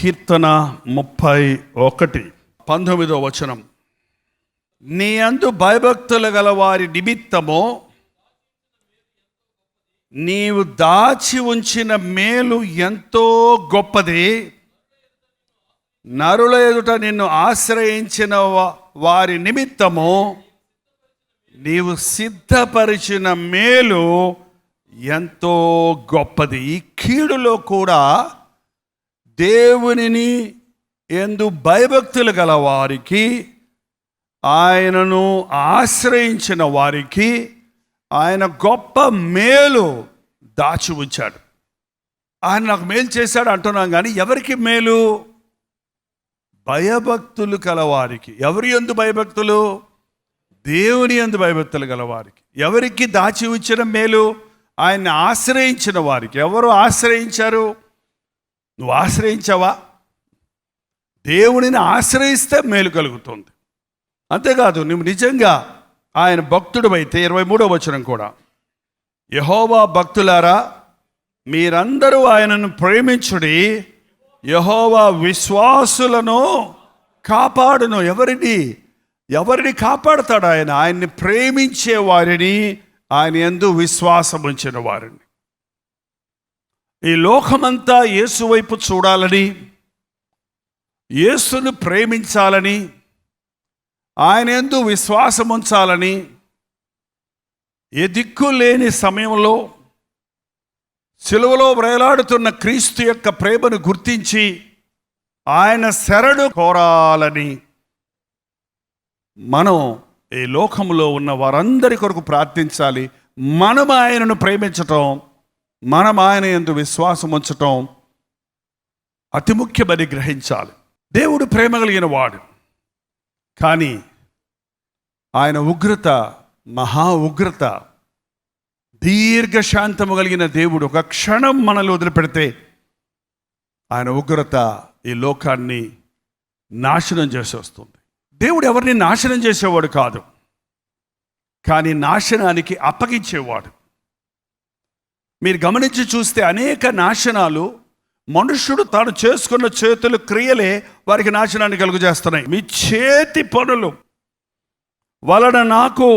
కీర్తన 31, 19వ వచనం. నీ యందు భయభక్తులు గల వారి నిమిత్తము నీవు దాచి ఉంచిన మేలు ఎంతో గొప్పది. నరుల ఎదుట నిన్ను ఆశ్రయించిన వారి నిమిత్తము నీవు సిద్ధపరిచిన మేలు ఎంతో గొప్పది. ఈ కీడులో కూడా దేవునిని యందు భయభక్తులు గల వారికి, ఆయనను ఆశ్రయించిన వారికి ఆయన గొప్ప మేలు దాచి ఉంచాడు. ఆయన నాకు మేలు చేశాడు అంటున్నాం, కానీ ఎవరికి మేలు? భయభక్తులు కలవారికి. ఎవరి యందు భయభక్తులు? దేవుని యందు భయభక్తులు గలవారికి. ఎవరికి దాచి ఉంచిన మేలు? ఆయన్ని ఆశ్రయించిన వారికి. ఎవరు ఆశ్రయించారు? నువ్వు ఆశ్రయించావా? దేవునిని ఆశ్రయిస్తే మేలు కలుగుతుంది. అంతేకాదు, నువ్వు నిజంగా ఆయన భక్తుడు అయితే 23వ వచనం కూడా, యెహోవా భక్తులారా మీరందరూ ఆయనను ప్రేమించుడి, యెహోవా విశ్వాసులను కాపాడును. ఎవరిని కాపాడుతాడు ఆయన? ఆయన్ని ప్రేమించే వారిని, ఆయన యందు విశ్వాసం ఉంచిన వారిని. ఈ లోకమంతా యేసు వైపు చూడాలని, యేసును ప్రేమించాలని, ఆయన యందు విశ్వాసం ఉంచాలని, ఏ దిక్కు లేని సమయంలో సిలువలో వేలాడుతున్న క్రీస్తు యొక్క ప్రేమను గుర్తించి ఆయన శరణు కోరాలని మనం ఈ లోకంలో ఉన్న వారందరి కొరకు ప్రార్థించాలి. మనం ఆయనను ప్రేమించటం, మనం ఆయన యందు విశ్వాసం ఉంచటం అతి ముఖ్యమని గ్రహించాలి. దేవుడు ప్రేమ కలిగిన వాడు, కానీ ఆయన ఉగ్రత మహా ఉగ్రత. దీర్ఘశాంతము కలిగిన దేవుడు ఒక క్షణం మనల్ని వదిలిపెడితే ఆయన ఉగ్రత ఈ లోకాన్ని నాశనం చేసి వస్తుంది. దేవుడు ఎవరిని నాశనం చేసేవాడు కాదు, కానీ నాశనానికి అప్పగించేవాడు. మీరు గమనించి చూస్తే అనేక నాశనాలు మనుష్యుడు తాను చేసుకున్న చేతుల క్రియలే వారికి నాశనాన్ని కలుగజేస్తున్నాయి. మీ చేతి పనులు వలన నాకు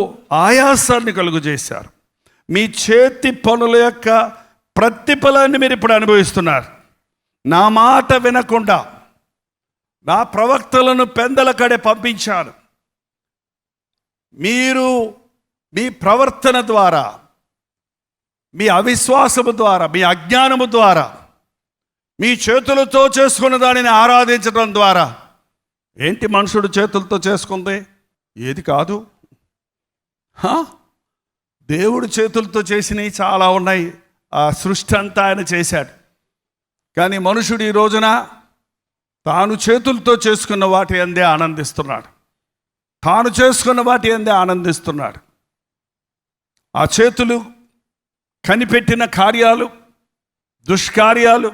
ఆయాసాన్ని కలుగజేశారు. మీ చేతి పనుల యొక్క ప్రతిఫలాన్ని మీరు ఇప్పుడు అనుభవిస్తున్నారు. నా మాట వినకుండా నా ప్రవక్తలను పెందల కడే పంపించాను. మీరు మీ ప్రవర్తన ద్వారా, మీ అవిశ్వాసము ద్వారా, మీ అజ్ఞానము ద్వారా, మీ చేతులతో చేసుకున్న దానిని ఆరాధించడం ద్వారా, ఏంటి మనుషుడు చేతులతో చేసుకుంది? ఏది కాదు. దేవుడు చేతులతో చేసినవి చాలా ఉన్నాయి. ఆ సృష్టి అంతా ఆయన చేశాడు. కానీ మనుషుడు ఈ రోజున తాను చేతులతో చేసుకున్న వాటి అందే ఆనందిస్తున్నాడు. ఆ చేతులు కనిపెట్టిన కార్యాలు, దుష్కార్యాలు.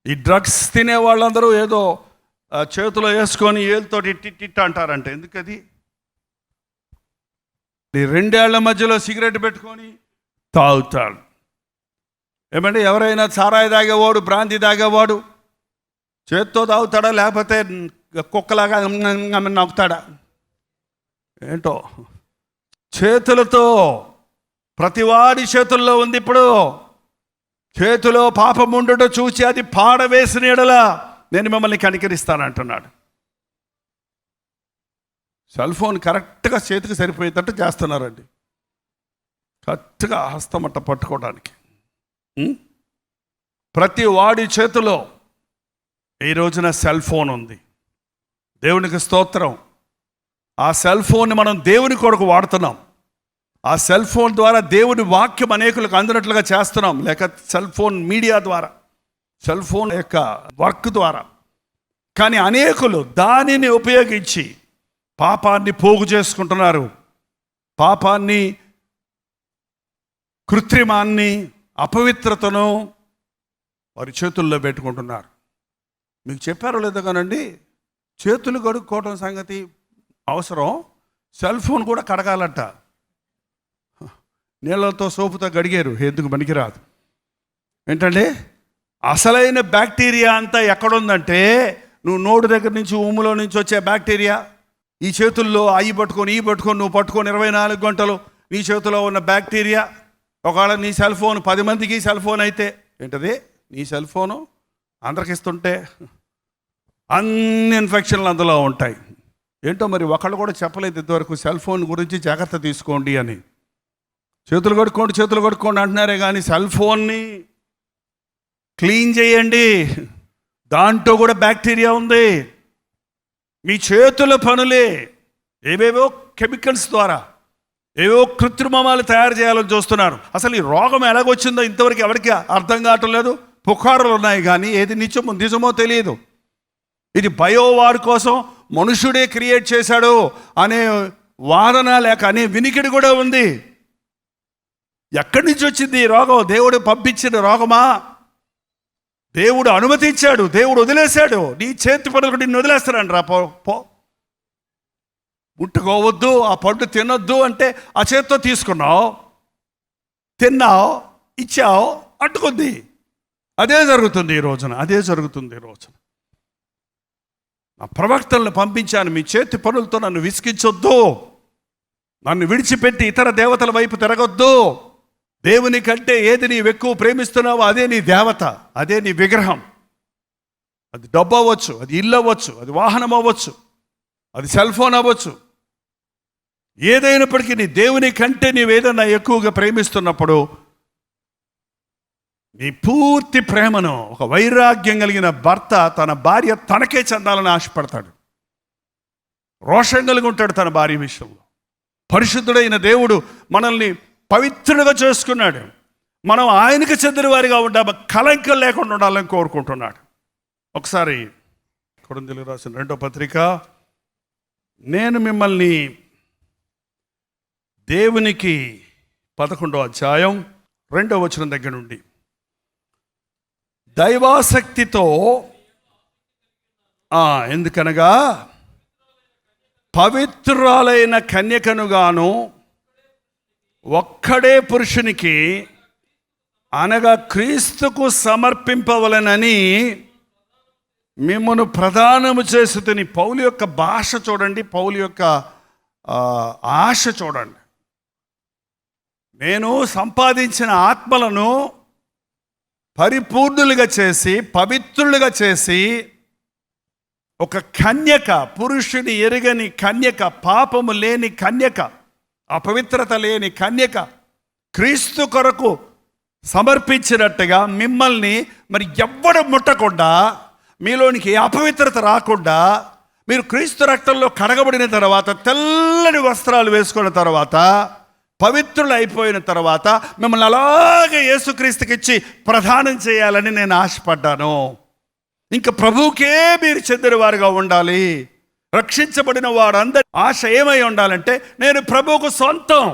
ఈ డ్రగ్స్ తినే వాళ్ళందరూ ఏదో చేతిలో వేసుకొని ఏళ్ళతోటి టిట్ అంటారంట. ఎందుకది? 2 ఏళ్ల మధ్యలో సిగరెట్ పెట్టుకొని తాగుతాడు. ఏమంటే ఎవరైనా సారాయి తాగేవాడు, బ్రాంతి తాగేవాడు చేత్తో తాగుతాడా, లేకపోతే కుక్కలాగా నవ్వుతాడా? ఏంటో చేతులతో, ప్రతివాడి చేతుల్లో ఉంది. ఇప్పుడు చేతిలో పాపం ఉండటం చూసి అది పాడవేసిన ఎడలా నేను మిమ్మల్ని కనికరిస్తానంటున్నాడు. సెల్ ఫోన్ కరెక్ట్గా చేతికి సరిపోయేటట్టు చేస్తున్నారండి, కరెక్ట్గా హస్తమట్ట పట్టుకోవడానికి. ప్రతి వాడి చేతిలో ఈ రోజున సెల్ ఫోన్ ఉంది. దేవునికి స్తోత్రం. ఆ సెల్ ఫోన్ని మనం దేవుని కొరకు వాడుతున్నాం. ఆ సెల్ ఫోన్ ద్వారా దేవుని వాక్యం అనేకులకు అందినట్లుగా చేస్తున్నాం, లేక సెల్ ఫోన్ మీడియా ద్వారా, సెల్ ఫోన్ యొక్క వర్క్ ద్వారా. కానీ అనేకులు దానిని ఉపయోగించి పాపాన్ని పోగు చేసుకుంటున్నారు. పాపాన్ని, కృత్రిమాన్ని, అపవిత్రతను వారి చేతుల్లో పెట్టుకుంటున్నారు. మీకు చెప్పారో లేదో కానండి, చేతులు కడుక్కోవటం సంగతి అవసరం. సెల్ ఫోన్ కూడా కడగాలంట. నీళ్ళతో సోపుతో గడిగారు, ఎందుకు పనికిరాదు. ఏంటండి? అసలైన బ్యాక్టీరియా అంతా ఎక్కడుందంటే నువ్వు నోటు దగ్గర నుంచి ఉమ్ములో నుంచి వచ్చే బ్యాక్టీరియా, ఈ చేతుల్లో అయ్యి పట్టుకొని ఈ పట్టుకొని నువ్వు పట్టుకొని 24 గంటలు నీ చేతిలో ఉన్న బ్యాక్టీరియా. ఒకవేళ నీ సెల్ ఫోన్ 10 మందికి సెల్ ఫోన్ అయితే ఏంటది, నీ సెల్ ఫోను అందరికి ఇస్తుంటే అన్ని ఇన్ఫెక్షన్లు అందులో ఉంటాయి. ఏంటో మరి ఒకళ్ళు కూడా చెప్పలేదు ఇంతవరకు సెల్ ఫోన్ గురించి జాగ్రత్త తీసుకోండి అని. చేతులు కడుక్కోండి అంటున్నారే కానీ సెల్ ఫోన్ని క్లీన్ చేయండి, దాంట్లో కూడా బ్యాక్టీరియా ఉంది. మీ చేతుల పనులే ఏవేవో కెమికల్స్ ద్వారా ఏవో కృత్రిమాలు తయారు చేయాలని చూస్తున్నారు. అసలు ఈ రోగం ఎలాగొచ్చిందో ఇంతవరకు ఎవరికి అర్థం కావటం లేదు. పుకారులు ఉన్నాయి కానీ ఏది నిజమో తెలియదు. ఇది బయోవార్ కోసం మనుషుడే క్రియేట్ చేశాడు అనే వాదన లేక అనే వినికిడి కూడా ఉంది. ఎక్కడి నుంచి వచ్చింది ఈ రోగం? దేవుడు పంపించిన రోగమా? దేవుడు అనుమతించాడు, దేవుడు వదిలేశాడు. నీ చేతి పనులు నిన్ను వదిలేస్తానండి రా పో, ముట్టుకోవద్దు, ఆ పండు తినొద్దు అంటే ఆ చేతితో తీసుకున్నావు, తిన్నావు, ఇచ్చావు, అంటుకుంది. అదే జరుగుతుంది ఈ రోజున. నా ప్రవక్తలను పంపించాను, మీ చేతి పనులతో నన్ను విసిగించొద్దు, నన్ను విడిచిపెట్టి ఇతర దేవతల వైపు తిరగొద్దు. దేవుని కంటే ఏది నీవు ఎక్కువ ప్రేమిస్తున్నావో అదే నీ దేవత, అదే నీ విగ్రహం. అది డబ్బు అవ్వచ్చు, అది ఇల్లు అవ్వచ్చు, అది వాహనం అవ్వచ్చు, అది సెల్ ఫోన్ అవ్వచ్చు. ఏదైనప్పటికీ నీ దేవుని కంటే నీవేదన్నా ఎక్కువగా ప్రేమిస్తున్నప్పుడు నీ పూర్తి ప్రేమను, ఒక వైరాగ్యం కలిగిన భర్త తన భార్య తనకే చెందాలని ఆశపడతాడు, రోషం కలిగి ఉంటాడు తన భార్య విషయంలో. పరిశుద్ధుడైన దేవుడు మనల్ని పవిత్రులుగా చేసుకున్నాడు. మనం ఆయనకు చెందిన వారిగా ఉండాలి, కలంకం లేకుండా ఉండాలని కోరుకుంటున్నాడు. ఒకసారి కొరింథీయులకు రాసిన 2వ పత్రిక, నేను మిమ్మల్ని దేవునికి 11వ అధ్యాయం 2వ వచనం దగ్గర నుండి దైవాసక్తితో, ఎందుకనగా పవిత్రురాలైన కన్యకనుగాను ఒక్కడే పురుషునికి అనగా క్రీస్తుకు సమర్పింపవలెనని మిమ్మను ప్రదానము చేస్తుని. పౌలు యొక్క భాష చూడండి, పౌలు యొక్క ఆశ చూడండి. నేను సంపాదించిన ఆత్మలను పరిపూర్ణులుగా చేసి, పవిత్రులుగా చేసి, ఒక కన్యక, పురుషుని ఎరుగని కన్యక, పాపము లేని కన్యక, అపవిత్రత లేని కన్యక క్రీస్తు కొరకు సమర్పించినట్టుగా మిమ్మల్ని మరి ఎవ్వడు ముట్టకుండా, మీలోనికి అపవిత్రత రాకుండా, మీరు క్రీస్తు రక్తంలో కడగబడిన తర్వాత, తెల్లని వస్త్రాలు వేసుకున్న తర్వాత, పవిత్రులు అయిపోయిన తర్వాత మిమ్మల్ని అలాగే యేసుక్రీస్తుకి ఇచ్చి ప్రదానం చేయాలని నేను ఆశపడ్డాను. ఇంకా ప్రభువుకే మీరు చెందిన వారుగా ఉండాలి. రక్షించబడిన వారందరి ఆశ ఏమై ఉండాలంటే, నేను ప్రభువుకు సొంతం.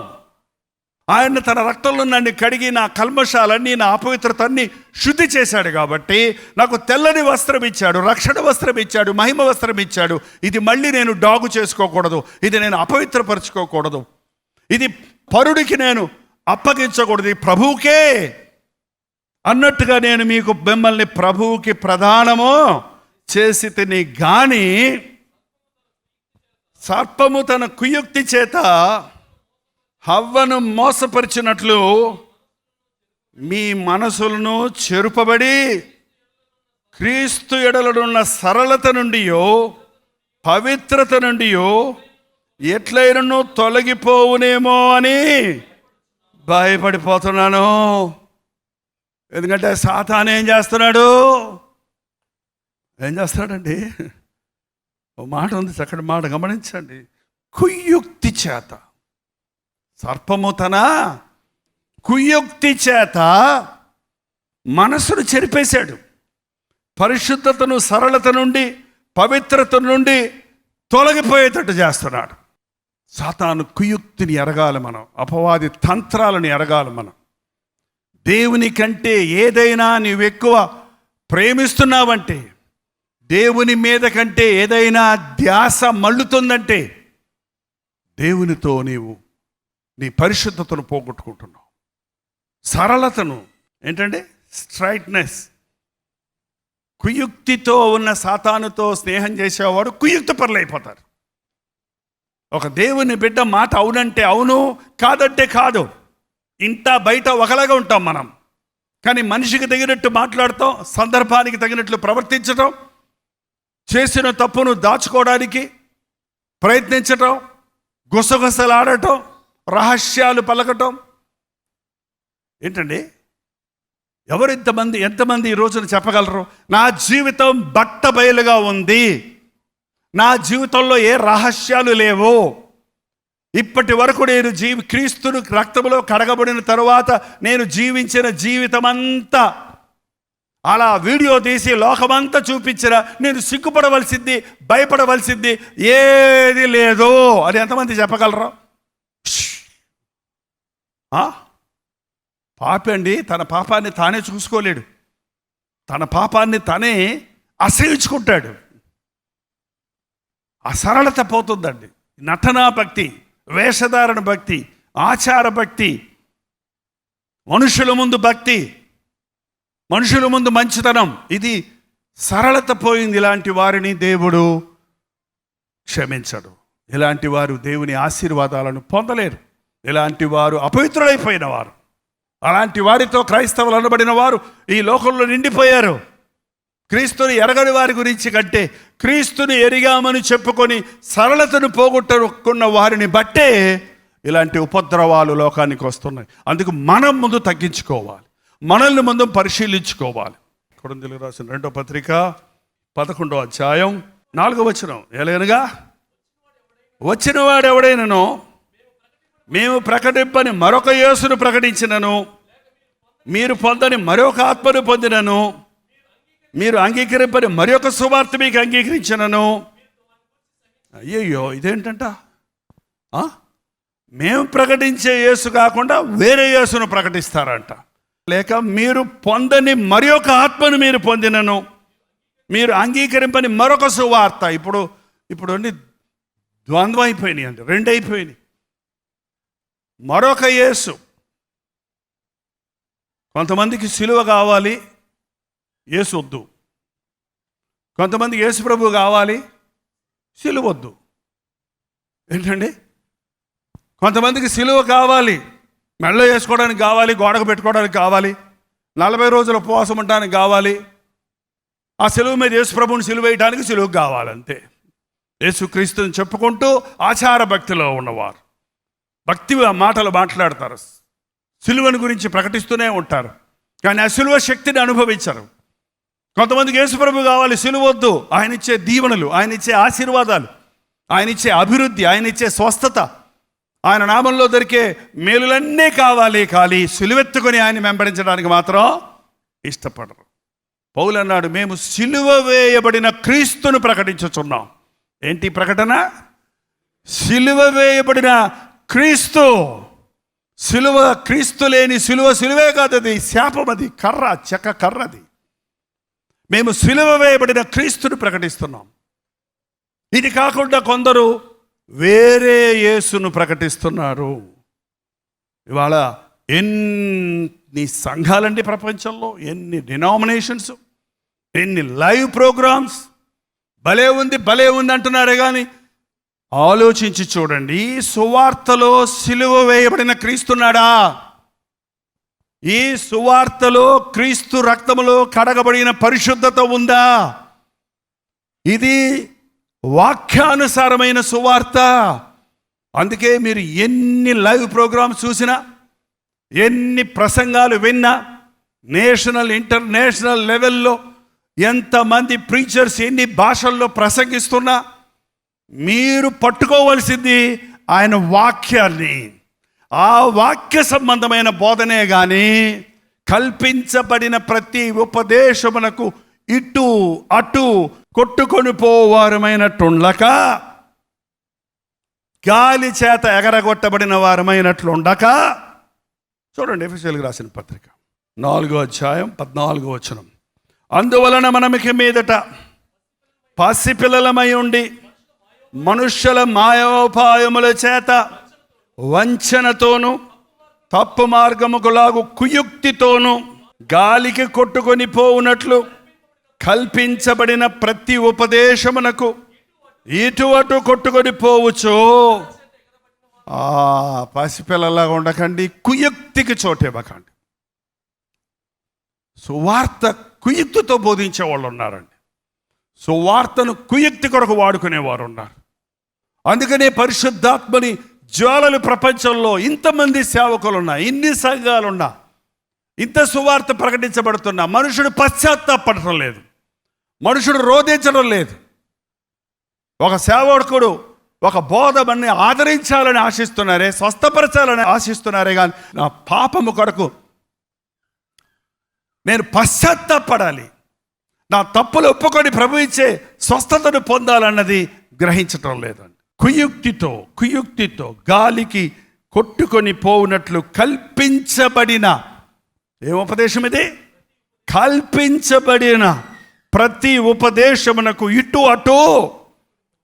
ఆయన తన రక్తంలో నన్ను కడిగి నా కల్మషాలన్నీ, నా అపవిత్రతన్ని శుద్ధి చేశాడు కాబట్టి నాకు తెల్లని వస్త్రం ఇచ్చాడు, రక్షణ వస్త్రం ఇచ్చాడు, మహిమ వస్త్రం ఇచ్చాడు. ఇది మళ్ళీ నేను డాగు చేసుకోకూడదు, ఇది నేను అపవిత్రపరచుకోకూడదు, ఇది పరుడికి నేను అప్పగించకూడదు, ప్రభువుకే అన్నట్టుగా నేను మిమ్మల్ని ప్రభువుకి ప్రదానము చేసి తిని. గాని సర్పము తన కుయుక్తి చేత హవ్వను మోసపరిచినట్లు మీ మనసులను చెరుపబడి క్రీస్తు ఎడలనున్న సరళత నుండియో పవిత్రత నుండియో ఎట్లయినను తొలగిపోవునేమో అని భయపడిపోతున్నాను. ఎందుకంటే సాతాను ఏం చేస్తున్నాడండి? ఓ మాట ఉంది, చక్కటి మాట గమనించండి. కుయుక్తి చేత, సర్పము తన కుయుక్తి చేత మనసును చెరిపేశాడు. పరిశుద్ధతను, సరళత నుండి, పవిత్రత నుండి తొలగిపోయేటట్టు చేస్తున్నాడు. సాతాను కుయుక్తిని ఎరగాలి మనం, అపవాది తంత్రాలను ఎరగాలి మనం. దేవుని కంటే ఏదైనా నీవు ఎక్కువ ప్రేమిస్తున్నావంటే, దేవుని మీద కంటే ఏదైనా ధ్యాస మళ్ళుతుందంటే, దేవునితో నీవు నీ పరిశుద్ధతను పోగొట్టుకుంటున్నావు. సరళతను, ఏంటంటే స్ట్రైట్నెస్, కుయుక్తితో ఉన్న సాతానుతో స్నేహం చేసేవాడు కుయుక్త పరులైపోతారు. ఒక దేవుని బిడ్డ మాట అవునంటే అవును, కాదంటే కాదు. ఇంట బయట ఒకలాగా ఉంటాం మనం. కానీ మనిషికి తగినట్టు మాట్లాడటం, సందర్భానికి తగినట్లు ప్రవర్తించటం, చేసిన తప్పును దాచుకోవడానికి ప్రయత్నించటం, గుసగుసలాడటం, రహస్యాలు పలకటం. ఏంటండి, ఎవరు ఎంతమంది ఈ రోజున చెప్పగలరు నా జీవితం బట్టబయలుగా ఉంది, నా జీవితంలో ఏ రహస్యాలు లేవు, ఇప్పటి వరకు నేను క్రీస్తును రక్తములో కడగబడిన తరువాత నేను జీవించిన జీవితం అంతా అలా వీడియో తీసి లోకమంతా చూపించిన నేను సిగ్గుపడవలసింది, భయపడవలసింది ఏది లేదు అని ఎంతమంది చెప్పగలరు? పాపండి తన పాపాన్ని తానే చూసుకోలేడు, తన పాపాన్ని తానే అసహించుకుంటాడు. అసరళత పోతుందండి. నటనా భక్తి, వేషధారణ భక్తి, ఆచార భక్తి, మనుషుల ముందు భక్తి, మనుషుల ముందు మంచితనం, ఇది సరళత పోయింది. ఇలాంటి వారిని దేవుడు క్షమించడు. ఇలాంటి వారు దేవుని ఆశీర్వాదాలను పొందలేరు. ఇలాంటి వారు అపవిత్రులైపోయిన వారు. అలాంటి వారితో క్రైస్తవులు అనబడిన వారు ఈ లోకంలో నిండిపోయారు. క్రీస్తుని ఎరగని వారి గురించి కంటే క్రీస్తుని ఎరిగామని చెప్పుకొని సరళతను పోగొట్టుకున్న వారిని బట్టే ఇలాంటి ఉపద్రవాలు లోకానికి వస్తున్నాయి. అందుకు మనం ముందు తగ్గించుకోవాలి, మనల్ని ముందు పరిశీలించుకోవాలి. కొరింథీయులకు రాసిన 2వ పత్రిక 11వ అధ్యాయం 4వ వచనం, ఎలాగనగా వచ్చిన వాడు ఎవడైనను మేము ప్రకటింపని మరొక యేసును ప్రకటించినను, మీరు పొందని మరొక ఆత్మను పొందినను, మీరు అంగీకరింపని మరొక సువార్త మీకు అంగీకరించినను. అయ్యయ్యో, ఇదేంటంట? మేము ప్రకటించే యేసు కాకుండా వేరే యేసును ప్రకటిస్తారంట. లేక మీరు పొందని మరొక ఆత్మను మీరు పొందినను, మీరు అంగీకరింపని మరొక సువార్త. ఇప్పుడు అన్ని ద్వంద్వం అయిపోయినాయి అండి, రెండు అయిపోయినాయి. మరొక యేసు. కొంతమందికి సిలువ కావాలి, యేసు వద్దు. కొంతమందికి యేసు ప్రభు కావాలి, సిలువ వద్దు. ఏంటండి, కొంతమందికి సిలువ కావాలి, మెడలో వేసుకోవడానికి కావాలి, గోడకు పెట్టుకోవడానికి కావాలి, 40 రోజుల ఉపవాసం ఉండడానికి కావాలి, ఆ సిలువ మీద యేసు ప్రభువుని సిలువ వేయడానికి సిలువ కావాలంతే. యేసుక్రీస్తుని చెప్పుకుంటూ ఆచార భక్తిలో ఉన్నవారు భక్తి మాటలు మాట్లాడతారు, సిలువను గురించి ప్రకటిస్తూనే ఉంటారు, కానీ ఆ సిలువ శక్తిని అనుభవించరు. కొంతమందికి యేసు ప్రభు కావాలి, సిలువ వద్దు. ఆయన ఇచ్చే దీవెనలు, ఆయన ఇచ్చే ఆశీర్వాదాలు, ఆయన ఇచ్చే అభివృద్ధి, ఆయన ఇచ్చే స్వస్థత, ఆయన నామంలో దొరికే మేలులన్నీ కావాలి, కానీ సిలువెత్తుకొని ఆయన వెంబడించడానికి మాత్రం ఇష్టపడరు. పౌలు అన్నాడు, మేము సిలువ వేయబడిన క్రీస్తును ప్రకటించుచున్నాం. ఏంటి ప్రకటన? సిలువ వేయబడిన క్రీస్తు. సిలువ, క్రీస్తు లేని సిలువే కాదు, అది శాపం, అది కర్ర, చెక్క కర్రది. మేము సిలువ వేయబడిన క్రీస్తుని ప్రకటిస్తున్నాం. ఇది కాకుండా కొందరు వేరే యేసును ప్రకటిస్తున్నారు. ఇవాళ ఎన్ని సంఘాలండి ప్రపంచంలో, ఎన్ని డినామినేషన్స్, ఎన్ని లైవ్ ప్రోగ్రామ్స్. భలే ఉంది అంటున్నారే కానీ ఆలోచించి చూడండి, ఈ సువార్తలో సిలువ వేయబడిన క్రీస్తున్నాడా? ఈ సువార్తలో క్రీస్తు రక్తములో కడగబడిన పరిశుద్ధత ఉందా? ఇది వాక్యానుసారమైన సువార్త. అందుకే మీరు ఎన్ని లైవ్ ప్రోగ్రామ్స్ చూసినా, ఎన్ని ప్రసంగాలు విన్నా, నేషనల్ ఇంటర్నేషనల్ లెవెల్లో ఎంతమంది ప్రీచర్స్ ఎన్ని భాషల్లో ప్రసంగిస్తున్నా, మీరు పట్టుకోవలసింది ఆయన వాక్యాన్ని. ఆ వాక్య సంబంధమైన బోధనే కానీ కల్పించబడిన ప్రతి ఉపదేశమునకు ఇటు అటు కొట్టుకొని పోవారమైనట్లుండక, గాలి చేత ఎగరగొట్టబడిన వారమైనట్లుండక. చూడండి, ఎఫెసీయులకు రాసిన పత్రిక 4వ అధ్యాయం 14వ వచనం, అందువలన మనమిక మీదట పసిపిల్లలమై ఉండి మనుష్యుల మాయోపాయముల చేత వంచనతోను తప్పు మార్గముకు లాగు కుయుక్తితోను గాలికి కొట్టుకొని పోవునట్లు కల్పించబడిన ప్రతి ఉపదేశమునకు ఇటు అటు కొట్టుకొని పోవచ్చు. పసిపిల్లలాగా ఉండకండి, కుయుక్తికి చోటివ్వకండి. సువార్త కుయుక్తితో బోధించే వాళ్ళు ఉన్నారండి. సువార్తను కుయుక్తి కొరకు వాడుకునేవారు ఉన్నారు. అందుకనే పరిశుద్ధాత్మని జ్వాలలు ప్రపంచంలో ఇంతమంది సేవకులున్నా, ఇన్ని సంఘాలున్నా, ఇంత సువార్త ప్రకటించబడుతున్నా మనుషుడు పశ్చాత్తాపడటం లేదు, మనుషుడు రోధించడం లేదు. ఒక సేవకుడు ఒక బోధమని ఆదరించాలని ఆశిస్తున్నారే, స్వస్థపరచాలని ఆశిస్తున్నారే, కానీ నా పాపము కొరకు నేను పశ్చాత్తాపడాలి, నా తప్పులు ఒప్పుకొని ప్రభు ఇచ్చే స్వస్థతను పొందాలన్నది గ్రహించటం లేదండి. కుయుక్తితో గాలికి కొట్టుకొని పోవునట్లు కల్పించబడిన ఏముపదేశం ఇది? కల్పించబడిన ప్రతి ఉపదేశమునకు ఇటు అటు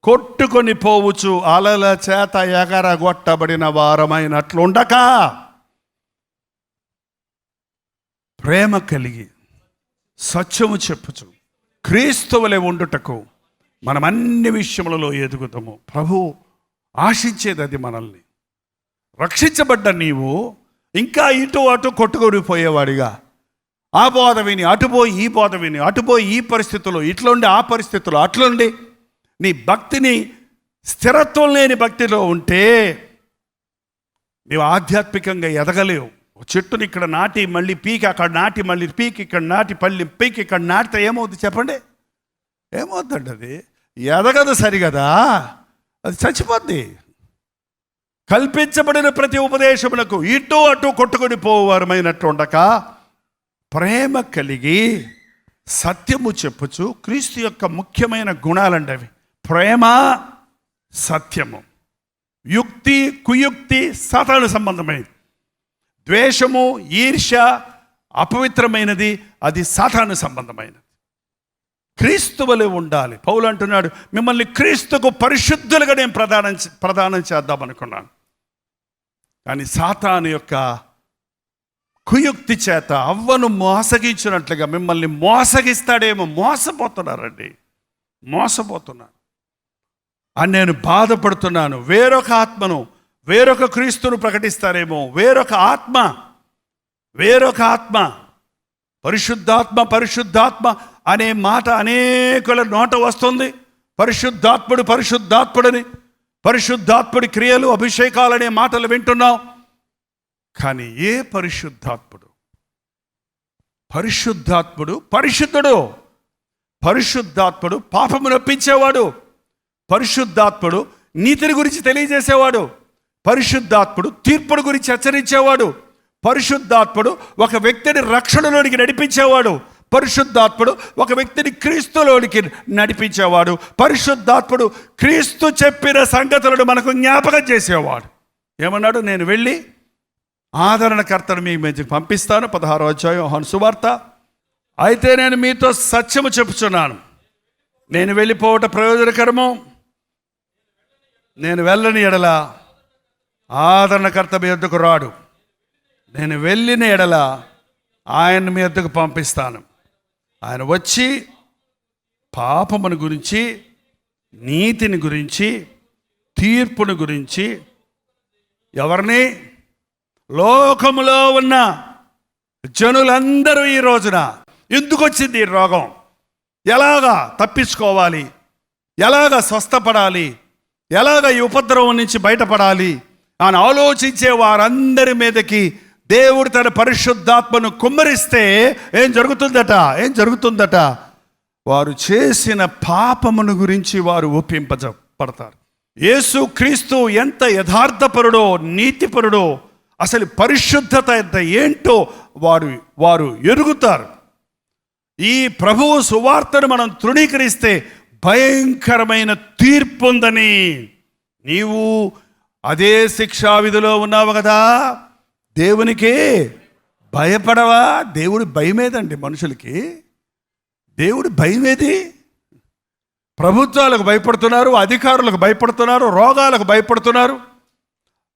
కొట్టుకొని పోవచ్చు, అలల చేత ఎగరగొట్టబడిన వారమైనట్లు ఉండక ప్రేమ కలిగి సత్యము చెప్పుచు క్రీస్తువలే ఉండుటకు మనం అన్ని విషయములలో ఎదుగుతాము. ప్రభు ఆశించేది అది. మనల్ని రక్షించబడ్డ నీవు ఇంకా ఇటు అటు కొట్టుకొని పోయేవాడిగా ఆ బోధ విని అటుపోయి ఈ బోధ విని అటుపోయి ఈ పరిస్థితుల్లో ఇట్లుండి ఆ పరిస్థితుల్లో అట్లుండి నీ భక్తిని స్థిరత్వం లేని భక్తిలో ఉంటే నీవు ఆధ్యాత్మికంగా ఎదగలేవు. చెట్టుని ఇక్కడ నాటి మళ్ళీ పీకి అక్కడ నాటి మళ్ళీ పీకి ఇక్కడ నాటి పీకి ఇక్కడ నాటితే ఏమవుద్ది చెప్పండి? ఏమవుద్దండి? అది ఎదగదు సరిగదా, అది చచ్చిపోద్ది. కల్పించబడిన ప్రతి ఉపదేశమునకు ఇటు అటు కొట్టుకొని పోవారమైనట్టు ఉండక ప్రేమ కలిగి సత్యము చెప్పుచు క్రీస్తు యొక్క ముఖ్యమైన గుణాలండి అవి: ప్రేమ, సత్యము. యుక్తి కుయుక్తి సాతాను సంబంధమైనది. ద్వేషము ఈర్ష్య అపవిత్రమైనది, అది సాతాను సంబంధమైనది. క్రీస్తు వలె ఉండాలి. పౌలు అంటున్నాడు, మిమ్మల్ని క్రీస్తుకు పరిశుద్ధులుగా నేను ప్రదానం చేద్దామనుకున్నాను. కానీ సాతాను యొక్క కుయుక్తి చేత అవ్వను మోసగించినట్లుగా మిమ్మల్ని మోసగిస్తాడేమో. మోసపోతున్నారండి, మోసపోతున్నారు అని నేను బాధపడుతున్నాను. వేరొక ఆత్మను, వేరొక క్రీస్తును ప్రకటిస్తారేమో. వేరొక ఆత్మ పరిశుద్ధాత్మ అనే మాట అనేకుల నోట వస్తుంది. పరిశుద్ధాత్ముడని, పరిశుద్ధాత్ముడి క్రియలు, అభిషేకాలనే మాటలు వింటున్నాం. కానీ ఏ పరిశుద్ధాత్ముడు? పరిశుద్ధాత్ముడు పరిశుద్ధాత్ముడు పాపము నొప్పించేవాడు, పరిశుద్ధాత్ముడు నీతిని గురించి తెలియజేసేవాడు, పరిశుద్ధాత్ముడు తీర్పుడు గురించి హెచ్చరించేవాడు, పరిశుద్ధాత్ముడు ఒక వ్యక్తిని రక్షణలోనికి నడిపించేవాడు, పరిశుద్ధాత్ముడు ఒక వ్యక్తిని క్రీస్తులోనికి నడిపించేవాడు, పరిశుద్ధాత్ముడు క్రీస్తు చెప్పిన సంగతులను మనకు జ్ఞాపకం చేసేవాడు. ఏమన్నాడు? నేను వెళ్ళి ఆదరణకర్తను మీ మధ్యకి పంపిస్తాను. 16వ అధ్యాయం యోహాను సువార్త. అయితే నేను మీతో సత్యము చెప్పుచున్నాను, నేను వెళ్ళిపోవట ప్రయోజనకరము. నేను వెళ్ళని ఎడల ఆదరణకర్త మీ యొద్దకు రాడు. నేను వెళ్ళిన ఎడల ఆయన మీ యొద్దకు పంపిస్తాను. ఆయన వచ్చి పాపమును గురించి, నీతిని గురించి, తీర్పుని గురించి ఎవరిని? లోకములో ఉన్న జనులందరూ ఈ రోజున ఎందుకు వచ్చింది ఈ రోగం, ఎలాగా తప్పించుకోవాలి, ఎలాగా స్వస్థపడాలి, ఎలాగ ఈ ఉపద్రవం నుంచి బయటపడాలి అని ఆలోచించే వారందరి మీదకి దేవుడు తన పరిశుద్ధాత్మను కుమ్మరిస్తే ఏం జరుగుతుందట? వారు చేసిన పాపమును గురించి వారు ఒప్పింపబడతారు. యేసు క్రీస్తు ఎంత యథార్థపరుడో, నీతిపరుడో, అసలు పరిశుద్ధత ఎంత ఏంటో వారు ఎరుగుతారు. ఈ ప్రభువు సువార్తను మనం తృణీకరిస్తే భయంకరమైన తీర్పు ఉందని. నీవు అదే శిక్షా విధిలో ఉన్నావు కదా, దేవునికి భయపడవా? దేవుడి భయమేదండి మనుషులకి. దేవుడి భయమేది? ప్రభుత్వాలకు భయపడుతున్నారు, అధికారులకు భయపడుతున్నారు, రోగాలకు భయపడుతున్నారు,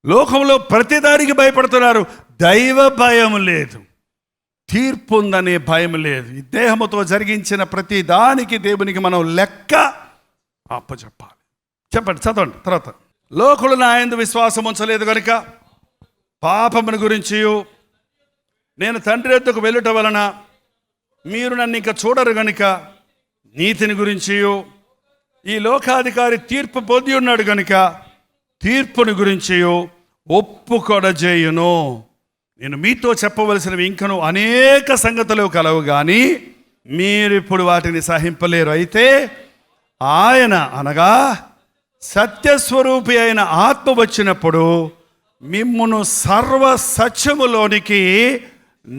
లోకంలో ప్రతిదానికి భయపడుతున్నారు. దైవ భయం లేదు. తీర్పు ఉందనే భయం లేదు. ఈ దేహముతో జరిగించిన ప్రతి దానికి దేవునికి మనం లెక్క అప్పచెప్పాలి. చెప్పండి, చదవండి తర్వాత. లోకులు నా యందు విశ్వాసం ఉంచలేదు కనుక పాపమును గురించి నేను తండ్రి యొద్దకు వెళ్ళుట వలన మీరు నన్ను ఇంకా చూడరు గనుక నీతిని గురించి ఈ లోకాధికారి తీర్పు పొంది ఉన్నాడు గనుక తీర్పుని గురించి ఒప్పుకొనజేయును. నేను మీతో చెప్పవలసినవి ఇంకను అనేక సంగతులు కలవు కానీ మీరిప్పుడు వాటిని సహింపలేరు. అయితే ఆయన అనగా సత్యస్వరూపి అయిన ఆత్మ వచ్చినప్పుడు మిమ్మును సర్వ సత్యములోనికి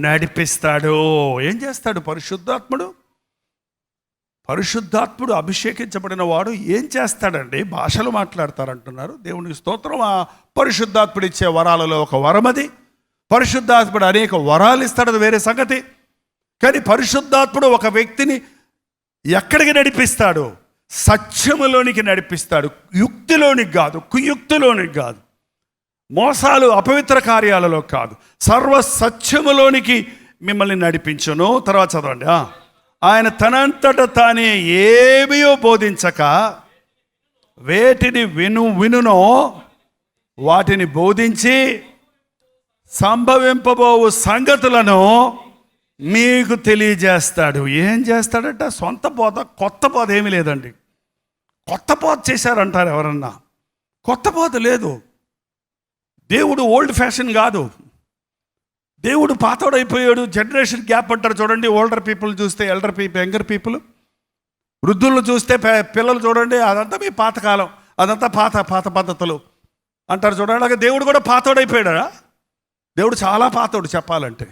నడిపిస్తాడు. ఏం చేస్తాడు పరిశుద్ధాత్ముడు? పరిశుద్ధాత్ముడు అభిషేకించబడిన వాడు ఏం చేస్తాడండి? భాషలు మాట్లాడతారంటున్నారు. దేవునికి స్తోత్రం. ఆ పరిశుద్ధాత్ముడు ఇచ్చే వరాలలో ఒక వరం అది. పరిశుద్ధాత్ముడు అనేక వరాలు ఇస్తాడు, అది వేరే సంగతి. కానీ పరిశుద్ధాత్ముడు ఒక వ్యక్తిని ఎక్కడికి నడిపిస్తాడు? సత్యములోనికి నడిపిస్తాడు. యుక్తిలోనికి కాదు, కుయుక్తిలోనికి కాదు, మోసాలు అపవిత్ర కార్యాలలో కాదు, సర్వ సత్యములోనికి మిమ్మల్ని నడిపించును. తర్వాత చదవండి. ఆయన తనంతట తానే ఏమీయో బోధించక వేటిని వినునో వాటిని బోధించి సంభవింపబోవు సంగతులను మీకు తెలియజేస్తాడు. ఏం చేస్తాడట? సొంత బోధ, కొత్త బోధ ఏమీ లేదండి. కొత్త బోధ చేశారంటారు ఎవరన్నా? కొత్త బోధ లేదు. దేవుడు ఓల్డ్ ఫ్యాషన్ కాదు. దేవుడు పాతోడైపోయాడు. జనరేషన్ గ్యాప్ అంటారు చూడండి. ఓల్డర్ పీపుల్ చూస్తే ఎల్డర్ పీపుల్, యంగర్ పీపుల్, వృద్ధులను చూస్తే పిల్లలు చూడండి, అదంతా మీ పాతకాలం, అదంతా పాత పద్ధతులు అంటారు చూడండి. అలాగే దేవుడు కూడా పాతోడైపోయాడా? దేవుడు చాలా పాతోడు చెప్పాలంటే.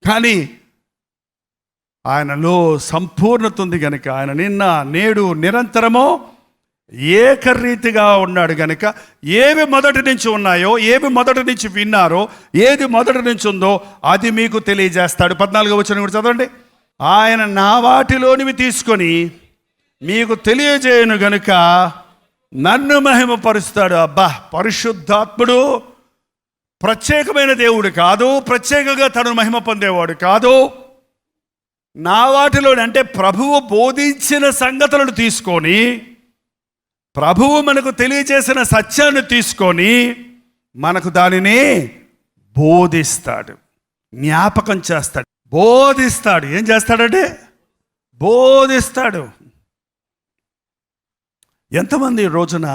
కానీ ఆయనలో సంపూర్ణత ఉంది కనుక ఆయన నిన్న నేడు నిరంతరము ఏకరీతిగా ఉన్నాడు కనుక ఏవి మొదటి నుంచి ఉన్నాయో, ఏవి మొదటి నుంచి విన్నారో, ఏది మొదటి నుంచి ఉందో అది మీకు తెలియజేస్తాడు. 14వ వచనం కూడా చదవండి. ఆయన నా వాటిలోనివి తీసుకొని మీకు తెలియజేయను గనుక నన్ను మహిమపరుస్తాడు. అబ్బా, పరిశుద్ధాత్ముడు ప్రత్యేకమైన దేవుడు కాదు, ప్రత్యేకంగా తను మహిమ పొందేవాడు కాదు. నా వాటిలోని అంటే ప్రభువు బోధించిన సంగతులను తీసుకొని, ప్రభువు మనకు తెలియజేసిన సత్యాన్ని తీసుకొని మనకు దానిని బోధిస్తాడు, జ్ఞాపకం చేస్తాడు, బోధిస్తాడు. ఏం చేస్తాడంటే బోధిస్తాడు. ఎంతమంది రోజున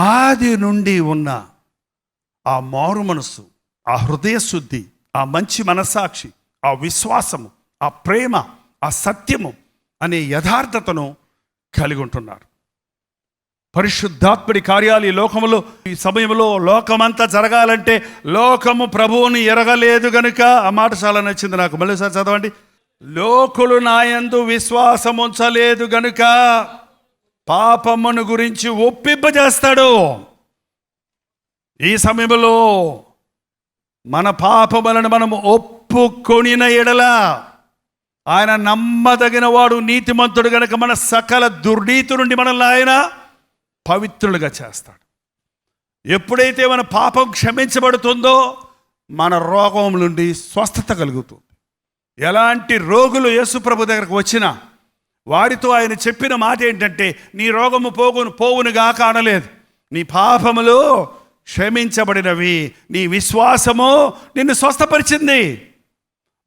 ఆది నుండి ఉన్న ఆ మారు మనస్సు, ఆ హృదయ శుద్ధి, ఆ మంచి మనస్సాక్షి, ఆ విశ్వాసము, ఆ ప్రేమ, ఆ సత్యము అనే యథార్థతను కలిగి ఉంటున్నారు? పరిశుద్ధాత్ముడి కార్యాలు ఈ లోకములో, ఈ సమయంలో లోకమంతా జరగాలంటే లోకము ప్రభువుని ఎరగలేదు గనుక, ఆ మాట చాలా నచ్చింది నాకు. మళ్ళీ సార్ చదవండి. లోకులు నాయందు విశ్వాసం ఉంచలేదు గనుక పాపమును గురించి ఒప్పింపజేస్తాడు. ఈ సమయంలో మన పాపములను మనము ఒప్పుకొనిన ఎడల ఆయన నమ్మదగిన వాడు, నీతిమంతుడు గనుక మన సకల దుర్నీతి నుండి మనల్ని ఆయన పవిత్రులుగా చేస్తాడు. ఎప్పుడైతే మన పాపం క్షమించబడుతుందో మన రోగం నుండి స్వస్థత కలుగుతుంది. ఎలాంటి రోగులు యేసుప్రభు దగ్గరకు వచ్చినా వారితో ఆయన చెప్పిన మాట ఏంటంటే, నీ రోగము పోవునుగా కానలేదు, నీ పాపములు క్షమించబడినవి, నీ విశ్వాసము నిన్ను స్వస్థపరిచింది.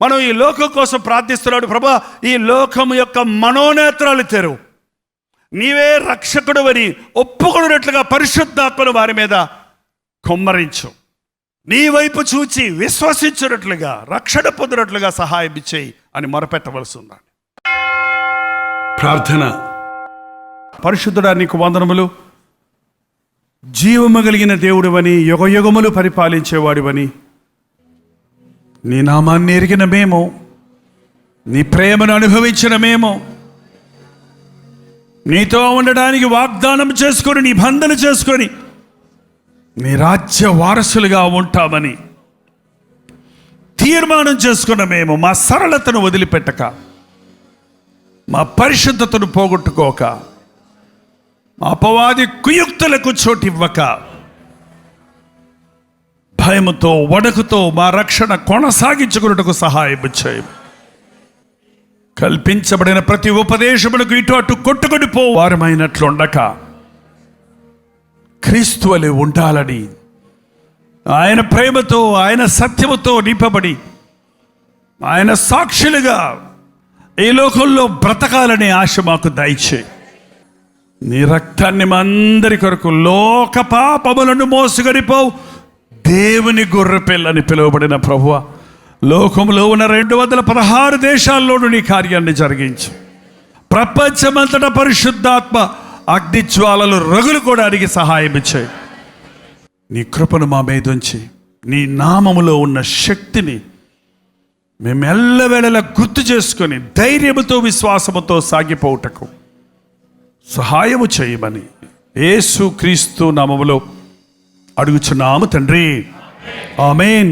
మనం ఈ లోకం కోసం ప్రార్థిస్తున్నాడు. ప్రభా, ఈ లోకం యొక్క మనోనేత్రాలు తెరువు, నీవే రక్షకుడు అని ఒప్పుకున్నట్లుగా పరిశుద్ధాత్మను వారి మీద కుమ్మరించు, నీ వైపు చూచి విశ్వసించినట్లుగా రక్షణ పొందినట్లుగా సహాయం ఇచ్చేయి అని మొరపెట్టవలసి ఉందండి. ప్రార్థన. పరిశుద్ధుడా, నీకు వందనములు. జీవము కలిగిన దేవుడివని, యుగయుగములు పరిపాలించేవాడివని, నీ నామాన్ని ఎరిగిన మేము, నీ ప్రేమను అనుభవించిన మేము, నీతో ఉండడానికి వాగ్దానం చేసుకొని, నిబంధన చేసుకొని నీ రాజ్య వారసులుగా ఉంటామని తీర్మానం చేసుకున్న మేము, మా సరళతను వదిలిపెట్టక, మా పరిశుద్ధతను పోగొట్టుకోక, మా అపవాది కుయుక్తులకు చోటివ్వక, భయముతో వణకుతో మా రక్షణ కొనసాగించుకున్నట్టుకు సహాయం చేయం. కల్పించబడిన ప్రతి ఉపదేశమునకు ఇటు అటు కొట్టుకొని వారమైనట్లుండక క్రీస్తు వలె ఉండాలని, ఆయన ప్రేమతో ఆయన సత్యముతో నింపబడి ఆయన సాక్షులుగా ఈ లోకంలో బ్రతకాలనే ఆశ మాకు దయచేయి. నీ రక్తాన్ని మా అందరి కొరకు లోక పాపములను మోసుగడిపోవు దేవుని గొర్రెపిల్లని పిలువబడిన ప్రభువా, లోకంలో ఉన్న 216 దేశాల్లోనూ నీ కార్యాన్ని జరిగించు. ప్రపంచమంతటా పరిశుద్ధాత్మ అగ్నిజ్వాలలు రగులుకోవడానికి సహాయం చేయి. నీ కృపను మా మీద ఉంచి నీ నామములో ఉన్న శక్తిని మేము ఎల్లవేళలా గుర్తు చేసుకొని ధైర్యముతో విశ్వాసముతో సాగిపోవుటకు సహాయము చేయమని యేసు క్రీస్తు నామములో అడుగుచున్నాము తండ్రి. ఆమేన్.